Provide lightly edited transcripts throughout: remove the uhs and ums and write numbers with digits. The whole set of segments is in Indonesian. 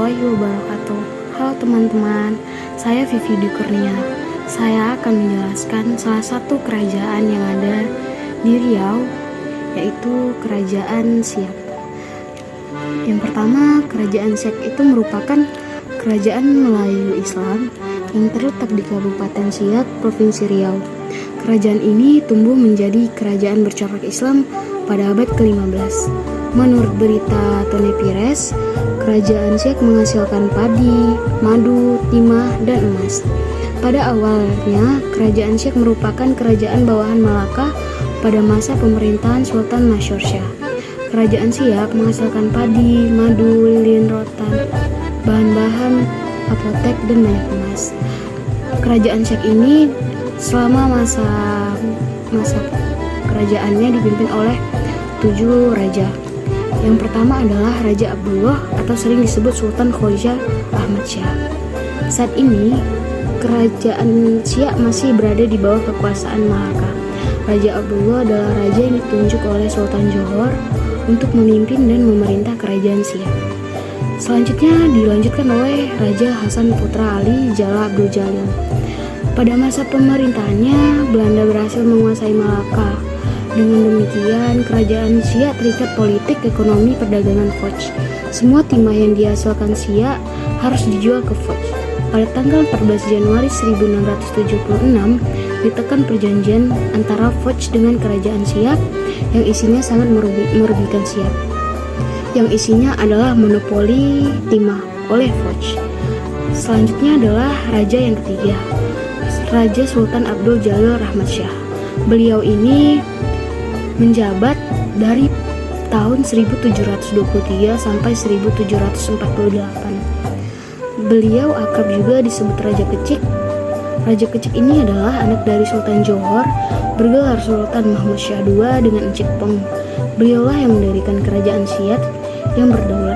warahmatullahi wabarakatuh. Halo teman-teman, saya Vivi Dwi Kurnia. Saya akan menjelaskan salah satu kerajaan yang ada di Riau, yaitu Kerajaan Siak. Yang pertama, Kerajaan Siak itu merupakan kerajaan Melayu Islam yang terletak di Kabupaten Siak, Provinsi Riau. Kerajaan ini tumbuh menjadi kerajaan bercorak Islam pada abad ke-15. Menurut berita Tone Pires, Kerajaan Siak menghasilkan padi, madu, timah, dan emas. Pada awalnya, Kerajaan Siak merupakan kerajaan bawahan Malaka pada masa pemerintahan Sultan Masyur Shah. Kerajaan Siak menghasilkan padi, madu, lilin rotan, bahan-bahan apotek, dan banyak emas. Kerajaan Siak ini selama masa kerajaannya dipimpin oleh 7 raja. Yang pertama adalah Raja Abdullah atau sering disebut Sultan Khoja Ahmad Shah. Saat ini, Kerajaan Siak masih berada di bawah kekuasaan Malaka. Raja Abdullah adalah raja yang ditunjuk oleh Sultan Johor untuk memimpin dan memerintah Kerajaan Siak. Selanjutnya dilanjutkan oleh Raja Hasan Putra Ali Jala Abdul Jalil. Pada masa pemerintahannya, Belanda berhasil menguasai Malaka. Dengan demikian, Kerajaan Siak terikat politik, ekonomi, perdagangan Foch. Semua timah yang dihasilkan Siak harus dijual ke Foch. Pada tanggal 14 Januari 1676, ditekan perjanjian antara Foch dengan Kerajaan Siak yang isinya sangat merugikan Siak. Yang isinya adalah monopoli timah oleh Foch. Selanjutnya adalah raja yang ketiga, Raja Sultan Abdul Jalil Rahmat Shah. Beliau ini menjabat dari tahun 1723 sampai 1748. Beliau akrab juga disebut Raja Kecik. Raja Kecik ini adalah anak dari Sultan Johor, bergelar Sultan Mahmud Shah II dengan Encik Pong. Beliaulah yang mendirikan Kerajaan Siak yang berdaulat.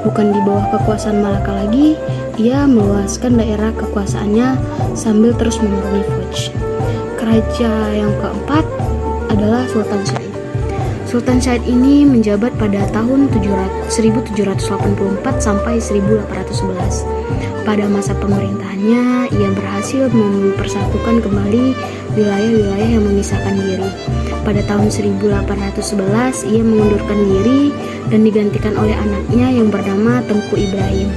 Bukan di bawah kekuasaan Malaka lagi, ia meluaskan daerah kekuasaannya sambil terus menuruni Foch. Raja yang keempat adalah Sultan Said. Sultan Said ini menjabat pada tahun 1784 sampai 1811. Pada masa pemerintahannya, ia berhasil mempersatukan kembali wilayah-wilayah yang memisahkan diri. Pada tahun 1811, ia mengundurkan diri dan digantikan oleh anaknya yang bernama Tengku Ibrahim.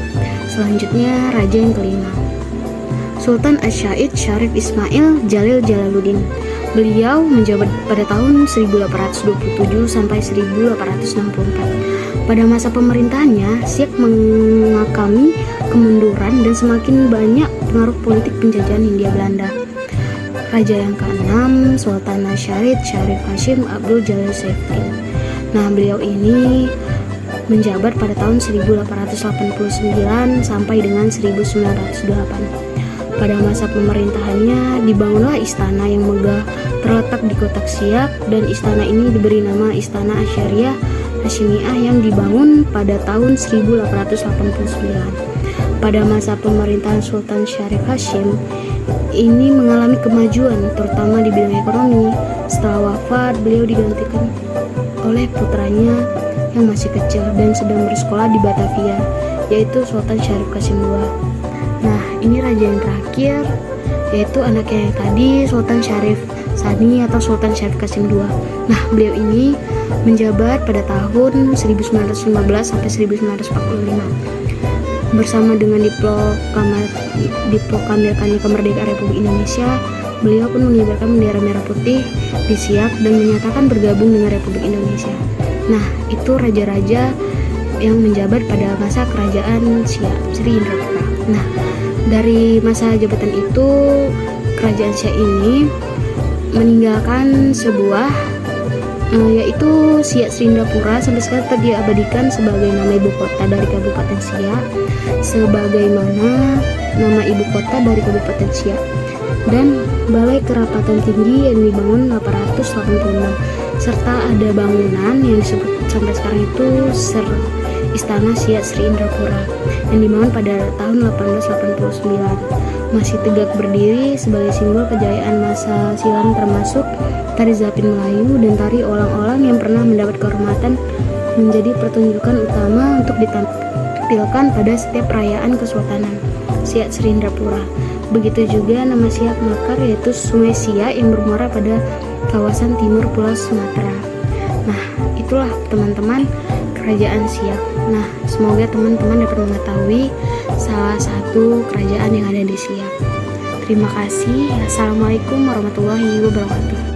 Selanjutnya, raja yang kelima, Sultan Asy-Syaid Syarif Ismail Jalil Jalaluddin. Beliau menjabat pada tahun 1827 sampai 1864. Pada masa pemerintahannya, Siak mengakami kemunduran dan semakin banyak pengaruh politik penjajahan Hindia Belanda. Raja yang keenam, Sultan Syarif Hashim Abdul Jalil Saifuddin. Nah, beliau ini menjabat pada tahun 1889 sampai dengan 1908. Pada masa pemerintahannya, dibangunlah istana yang megah terletak di kota Siak, dan istana ini diberi nama Istana Asyariah Hasyimiyah yang dibangun pada tahun 1889. Pada masa pemerintahan Sultan Syarif Hashim, ini mengalami kemajuan terutama di bidang ekonomi. Setelah wafat, beliau digantikan oleh putranya yang masih kecil dan sedang bersekolah di Batavia, yaitu Sultan Syarif Qasim II. Nah, ini raja yang terakhir, yaitu anaknya yang tadi, Sultan Syarif Sani atau Sultan Syarif Qasim II. Nah, beliau ini menjabat pada tahun 1915 sampai 1945. Bersama dengan diproklamirkannya kemerdekaan Republik Indonesia, beliau pun mengibarkan bendera merah putih di Siak dan menyatakan bergabung dengan Republik Indonesia. Nah, itu raja-raja yang menjabat pada masa kerajaan Siak, Sri Indrapura. Nah, dari masa jabatan itu, Kerajaan Siak ini meninggalkan sebuah yaitu Siak Sri Indrapura. Sampai sekarang tetap diabadikan sebagai nama ibu kota dari Kabupaten Siak, sebagaimana nama ibu kota dari Kabupaten Siak, dan Balai Kerapatan Tinggi yang dibangun 886, serta ada bangunan yang disebut sampai sekarang itu Istana Siak Sri Indrapura yang dibangun pada tahun 1889. Masih tegak berdiri sebagai simbol kejayaan masa silam, termasuk tari Zapin Melayu dan tari olang-olang yang pernah mendapat kehormatan menjadi pertunjukan utama untuk ditampilkan ditampilkan pada setiap perayaan Kesultanan Siak Serindrapura. Begitu juga nama Siak Mekar, yaitu Sungai Siak yang bermuara pada kawasan timur Pulau Sumatera. Nah, itulah teman-teman kerajaan Siak. Nah, semoga teman-teman dapat mengetahui salah satu kerajaan yang ada di Siak. Terima kasih. Assalamualaikum warahmatullahi wabarakatuh.